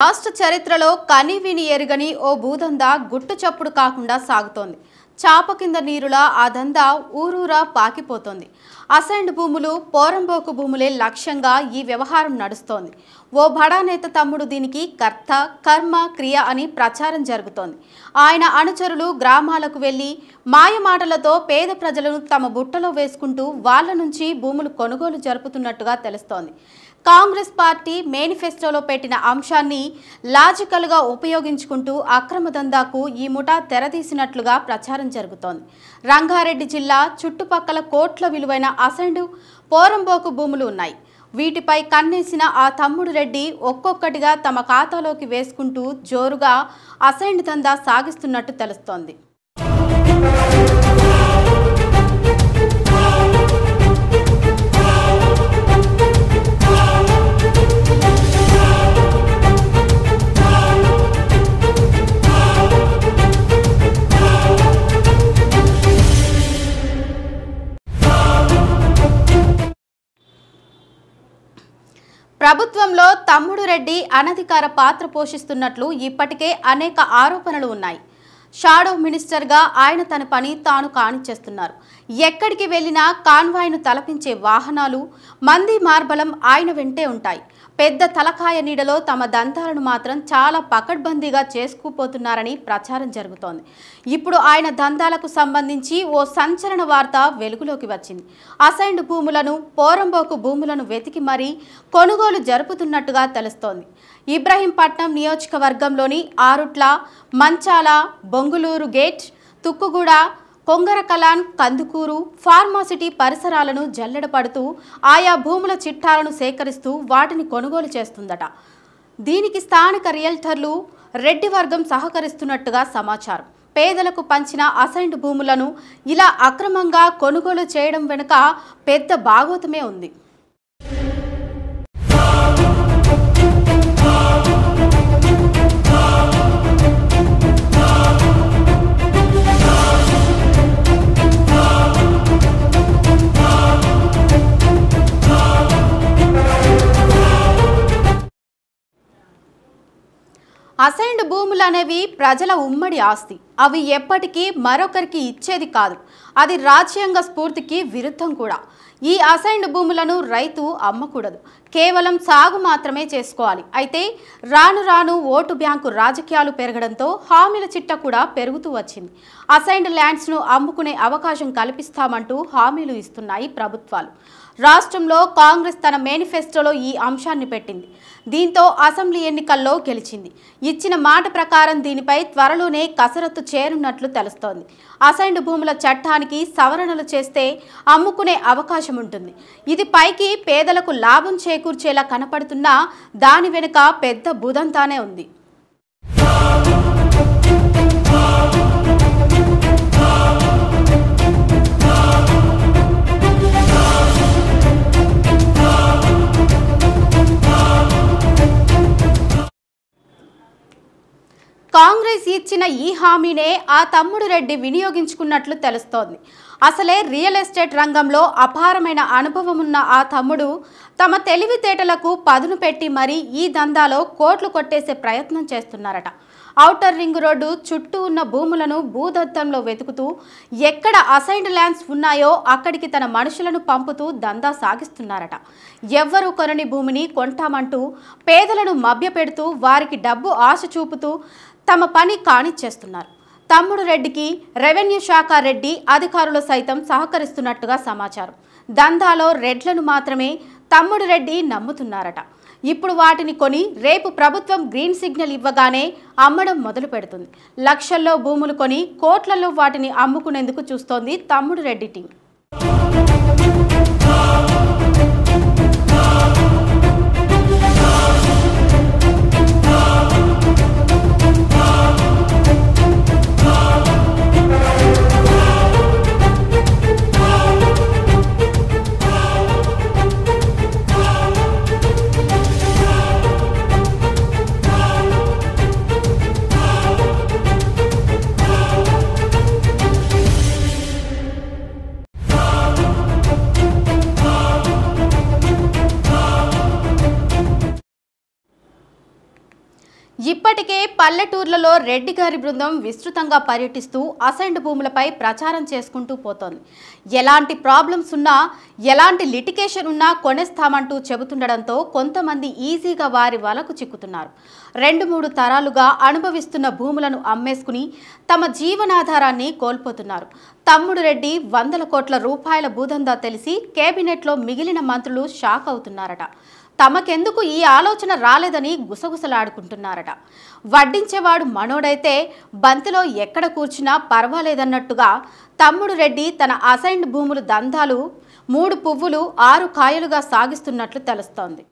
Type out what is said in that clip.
రాష్ట్ర చరిత్రలో కనివిని ఎరుగని ఓ భూదందా గుట్టు చప్పుడు కాకుండా సాగుతోంది. చాప కింద నీరులా ఆ దందా ఊరూరా పాకిపోతోంది. అసైన్డ్ భూములు, పోరంబోకు భూములే లక్ష్యంగా ఈ వ్యవహారం నడుస్తోంది. ఓ బడా నేత తమ్ముడు దీనికి కర్త, కర్మ, క్రియ అని ప్రచారం జరుగుతోంది. ఆయన అనుచరులు గ్రామాలకు వెళ్లి మాయమాటలతో పేద ప్రజలను తమ బుట్టలో వేసుకుంటూ వాళ్ల నుంచి భూములు కొనుగోలు జరుపుతున్నట్టుగా తెలుస్తోంది. కాంగ్రెస్ పార్టీ మేనిఫెస్టోలో పెట్టిన అంశాన్ని లాజికల్గా ఉపయోగించుకుంటూ అక్రమ దందాకు ఈ ముఠా తెరదీసినట్లుగా ప్రచారం జరుగుతోంది. రంగారెడ్డి జిల్లా చుట్టుపక్కల కోట్ల విలువైన అసైన్డ్, పోరంబోకు భూములు ఉన్నాయి. వీటిపై కన్నేసిన ఆ తమ్ముడు రెడ్డి ఒక్కొక్కటిగా తమ ఖాతాలోకి వేసుకుంటూ జోరుగా అసైన్డ్ దందా సాగిస్తున్నట్టు తెలుస్తోంది. ప్రభుత్వంలో తమ్ముడు రెడ్డి అనధికార పాత్ర పోషిస్తున్నట్లు ఇప్పటికే అనేక ఆరోపణలు ఉన్నాయి. షాడో మినిస్టర్గా ఆయన తన పని తాను కానిచ్చేస్తున్నారు. ఎక్కడికి వెళ్లినా కాన్వాయ్ను తలపించే వాహనాలు, మంది మార్బలం ఆయన వెంటే ఉంటాయి. పెద్ద తలకాయ నీడలో తమ దంతాలను మాత్రం చాలా పకడ్బందీగా చేసుకుపోతున్నారని ప్రచారం జరుగుతోంది. ఇప్పుడు ఆయన దందాలకు సంబంధించి ఓ సంచలన వార్త వెలుగులోకి వచ్చింది. అసైన్డ్ భూములను, పోరంబోకు భూములను వెతికి మరీ కొనుగోలు జరుపుతున్నట్టుగా తెలుస్తోంది. ఇబ్రహీంపట్నం నియోజకవర్గంలోని ఆరుట్ల, మంచాల, బొంగులూరు గేట్, తుక్కుగూడ, కొంగరకలాన్, కందుకూరు, ఫార్మాసిటీ పరిసరాలను జల్లెడపడుతూ ఆయా భూముల చిట్టాలను సేకరిస్తూ వాటిని కొనుగోలు చేస్తుందట. దీనికి స్థానిక రియల్టర్లు, రెడ్డి వర్గం సహకరిస్తున్నట్టుగా సమాచారం. పేదలకు పంచిన అసైన్డ్ భూములను ఇలా అక్రమంగా కొనుగోలు చేయడం వెనుక పెద్ద భాగోతమే ఉంది. అసైన్డ్ భూములు అనేవి ప్రజల ఉమ్మడి ఆస్తి. అవి ఎప్పటికీ మరొకరికి ఇచ్చేది కాదు. అది రాజ్యాంగ స్ఫూర్తికి విరుద్ధం కూడా. ఈ అసైన్డ్ భూములను రైతు అమ్మకూడదు, కేవలం సాగు మాత్రమే చేసుకోవాలి. అయితే రాను రాను ఓటు బ్యాంకు రాజకీయాలు పెరగడంతో హామీల చిట్ట కూడా పెరుగుతూ వచ్చింది. అసైన్డ్ ల్యాండ్స్ను అమ్ముకునే అవకాశం కల్పిస్తామంటూ హామీలు ఇస్తున్నాయి ప్రభుత్వాలు. రాష్ట్రంలో కాంగ్రెస్ తన మేనిఫెస్టోలో ఈ అంశాన్ని పెట్టింది. దీంతో అసెంబ్లీ ఎన్నికల్లో గెలిచింది. ఇచ్చిన మాట ప్రకారం దీనిపై త్వరలోనే కసరత్తు చేరున్నట్లు తెలుస్తోంది. అసైన్డ్ భూముల చట్టానికి సవరణలు చేస్తే అమ్ముకునే అవకాశం ఉంటుంది. ఇది పైకి పేదలకు లాభం చేకూర్చేలా కనపడుతున్నా దాని వెనుక పెద్ద భూదంతానే ఉంది. కాంగ్రెస్ ఇచ్చిన ఈ హామీనే ఆ తమ్ముడు రెడ్డి వినియోగించుకున్నట్లు తెలుస్తోంది. అసలే రియల్ ఎస్టేట్ రంగంలో అపారమైన అనుభవం ఉన్న ఆ తమ్ముడు తమ తెలివితేటలకు పదును పెట్టి మరీ ఈ దందాలో కోట్లు కొట్టేసే ప్రయత్నం చేస్తున్నారట. ఔటర్ రింగ్ రోడ్డు చుట్టూ ఉన్న భూములను భూదత్తంలో వెతుకుతూ ఎక్కడ అసైన్డ్ ల్యాండ్స్ ఉన్నాయో అక్కడికి తన మనుషులను పంపుతూ దందా సాగిస్తున్నారట. ఎవ్వరూ కొనని భూమిని కొంటామంటూ పేదలను మభ్యపెడుతూ వారికి డబ్బు ఆశ చూపుతూ తమ పని కానిచ్చేస్తున్నారు. తమ్ముడు రెడ్డికి రెవెన్యూ శాఖ రెడ్డి అధికారులు సైతం సహకరిస్తున్నట్టుగా సమాచారం. దందాలో రెడ్లను మాత్రమే తమ్ముడు రెడ్డి నమ్ముతున్నారట. ఇప్పుడు వాటిని కొని రేపు ప్రభుత్వం గ్రీన్ సిగ్నల్ ఇవ్వగానే అమ్మడం మొదలు పెడుతుంది. లక్షల్లో భూములు కొని కోట్లలో వాటిని అమ్ముకునేందుకు చూస్తోంది తమ్ముడు రెడ్డి టీం. ఇప్పటికే పల్లెటూర్లలో రెడ్డి గారి బృందం విస్తృతంగా పర్యటిస్తూ అసైన్డ్ భూములపై ప్రచారం చేసుకుంటూ పోతోంది. ఎలాంటి ప్రాబ్లమ్స్ ఉన్నా, ఎలాంటి లిటిగేషన్ ఉన్నా కొనేస్తామంటూ చెబుతుండడంతో కొంతమంది ఈజీగా వారి వలకు చిక్కుతున్నారు. 2-3 తరాలుగా అనుభవిస్తున్న భూములను అమ్మేసుకుని తమ జీవనాధారాన్ని కోల్పోతున్నారు. తమ్ముడు రెడ్డి 100 కోట్ల రూపాయల భూదందా తెలిసి కేబినెట్లో మిగిలిన మంత్రులు షాక్ అవుతున్నారట. తమకెందుకు ఈ ఆలోచన రాలేదని గుసగుసలాడుకుంటున్నారట. వడ్డించేవాడు మనోడైతే బంతిలో ఎక్కడ కూర్చున్నా పర్వాలేదన్నట్టుగా తమ్ముడు రెడ్డి తన అసైన్డ్ భూములు దందాలు 3 పువ్వులు 6 కాయలుగా సాగిస్తున్నట్లు తెలుస్తోంది.